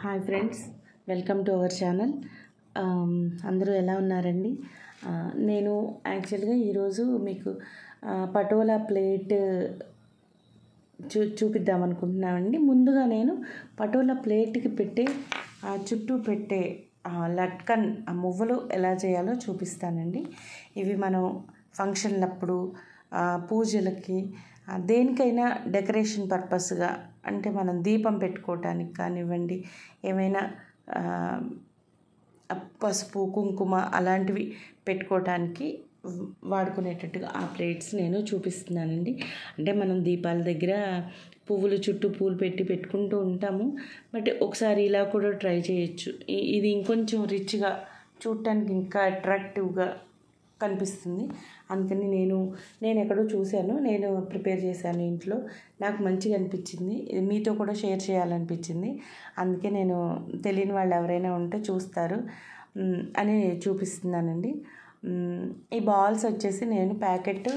Hi friends, welcome to our channel. అందరూ ఎలా ఉన్నారండి? నేను యాక్చువల్గా ఈరోజు మీకు పటోలా ప్లేట్ చూపిద్దామనుకుంటున్నామండి. ముందుగా నేను పటోలా ప్లేట్కి పెట్టే చుట్టూ పెట్టే లట్కన్ మువ్వలు ఎలా చేయాలో చూపిస్తానండి. ఇవి మనం ఫంక్షన్లప్పుడు, పూజలకి, దేనికైనా డెకరేషన్ పర్పస్గా, అంటే మనం దీపం పెట్టుకోవటానికి కానివ్వండి, ఏమైనా పసుపు కుంకుమ అలాంటివి పెట్టుకోవటానికి వాడుకునేటట్టుగా ఆ ప్లేట్స్ నేను చూపిస్తున్నానండి. అంటే మనం దీపాల దగ్గర పువ్వులు చుట్టూ పూలు పెట్టుకుంటూ ఉంటాము. బట్ ఒకసారి ఇలా కూడా ట్రై చేయొచ్చు. ఇది ఇంకొంచెం రిచ్గా, చూడటానికి ఇంకా అట్రాక్టివ్గా కనిపిస్తుంది. అందుకని నేను ఎక్కడో చూశాను, నేను ప్రిపేర్ చేశాను ఇంట్లో. నాకు మంచిగా అనిపించింది, మీతో కూడా షేర్ చేయాలనిపించింది. అందుకే నేను తెలియని వాళ్ళు ఎవరైనా ఉంటే చూస్తారు అని చూపిస్తున్నానండి. ఈ బాల్స్ వచ్చేసి నేను ప్యాకెట్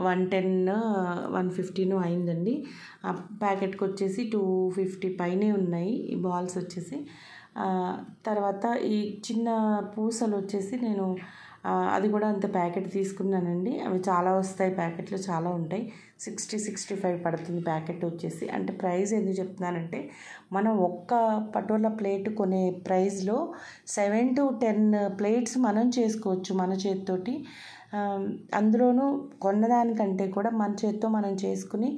110 115 అయిందండి. ఆ ప్యాకెట్కి వచ్చేసి 250 పైనే ఉన్నాయి ఈ బాల్స్ వచ్చేసి. తర్వాత ఈ చిన్న పూసలు వచ్చేసి నేను అది కూడా అంత ప్యాకెట్ తీసుకున్నానండి. అవి చాలా వస్తాయి, ప్యాకెట్లు చాలా ఉంటాయి. 60-65 పడుతుంది ప్యాకెట్ వచ్చేసి. అంటే ప్రైస్ ఎందుకు చెప్తున్నానంటే, మనం ఒక్క పటోలా ప్లేట్ కొనే ప్రైస్లో 7 to 10 ప్లేట్స్ మనం చేసుకోవచ్చు మన చేతితోటి. అందులోనూ కొన్నదానికంటే కూడా మన చేతితో మనం చేసుకుని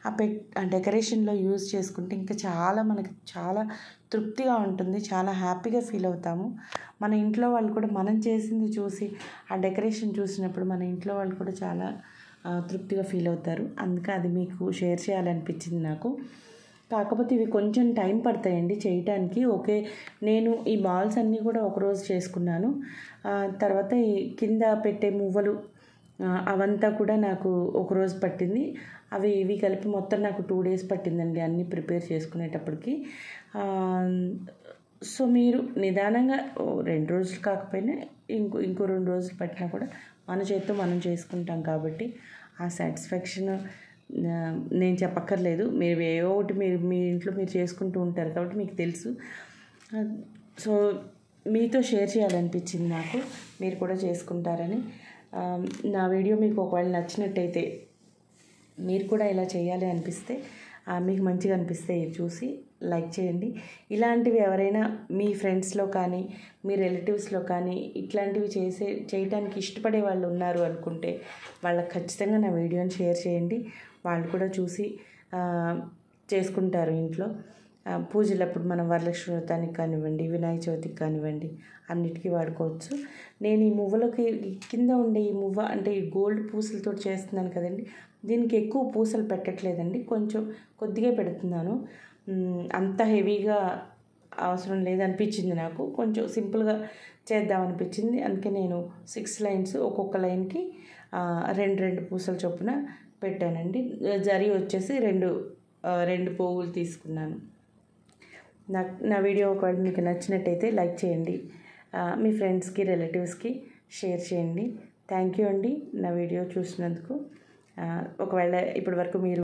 ఆ డెకరేషన్లో యూజ్ చేసుకుంటే ఇంకా మనకి చాలా తృప్తిగా ఉంటుంది, చాలా హ్యాపీగా ఫీల్ అవుతాము. మన ఇంట్లో వాళ్ళు కూడా మనం చేసింది చూసి, ఆ డెకరేషన్ చూసినప్పుడు మన ఇంట్లో వాళ్ళు కూడా చాలా తృప్తిగా ఫీల్ అవుతారు. అందుకే అది మీకు షేర్ చేయాలనిపించింది నాకు. కాకపోతే ఇవి కొంచెం టైం పడతాయండి చేయటానికి. నేను ఈ బాల్స్ అన్నీ కూడా ఒకరోజు చేసుకున్నాను. తర్వాత ఈ కింద పెట్టే మువ్వలు అవంతా కూడా నాకు ఒకరోజు పట్టింది. ఇవి కలిపి మొత్తం నాకు 2 days పట్టిందండి అన్నీ ప్రిపేర్ చేసుకునేటప్పటికి. సో మీరు నిదానంగా 2 రోజులు కాకపోయినా ఇంకో 2 రోజులు పట్టినా కూడా మన చేతితో మనం చేసుకుంటాం కాబట్టి ఆ సాటిస్ఫాక్షన్ నేను చెప్పక్కర్లేదు. మీరు ఏవో ఒకటి మీ ఇంట్లో మీరు చేసుకుంటూ ఉంటారు కాబట్టి మీకు తెలుసు. సో మీతో షేర్ చేయాలనిపించింది నాకు, మీరు కూడా చేసుకుంటారని. నా వీడియో మీకు ఒకవేళ నచ్చినట్టయితే, మీరు కూడా ఇలా చేయాలి అనిపిస్తే, మీకు మంచిగా అనిపిస్తే చూసి లైక్ చేయండి. ఇలాంటివి ఎవరైనా మీ ఫ్రెండ్స్లో కానీ, మీ రిలేటివ్స్లో కానీ ఇట్లాంటివి చేయటానికి ఇష్టపడే వాళ్ళు ఉన్నారు అనుకుంటే వాళ్ళకి ఖచ్చితంగా నా వీడియోని షేర్ చేయండి. వాళ్ళు కూడా చూసి చేసుకుంటారు ఇంట్లో. పూజలప్పుడు మనం వరలక్ష్మి వ్రతానికి కానివ్వండి, వినాయక చవితికి కానివ్వండి, అన్నిటికీ వాడుకోవచ్చు. నేను ఈ మువ్వలకి కింద ఉండే ఈ మువ్వ అంటే ఈ గోల్డ్ పూసలతో చేస్తున్నాను కదండి, దీనికి ఎక్కువ పూసలు పెట్టట్లేదండి, కొద్దిగా పెడుతున్నాను. అంత హెవీగా అవసరం లేదనిపించింది నాకు, కొంచెం సింపుల్గా చేద్దామనిపించింది. అందుకే నేను 6 lines, ఒక్కొక్క లైన్కి 2 పూసల చొప్పున పెట్టానండి. జరీ వచ్చేసి 2 పువ్వులు తీసుకున్నాను. నా వీడియో ఒకవేళ మీకు నచ్చినట్టయితే లైక్ చేయండి, మీ ఫ్రెండ్స్కి రిలేటివ్స్కి షేర్ చేయండి. థ్యాంక్ యూ అండి నా వీడియో చూసినందుకు. ఒకవేళ ఇప్పటి వరకు మీరు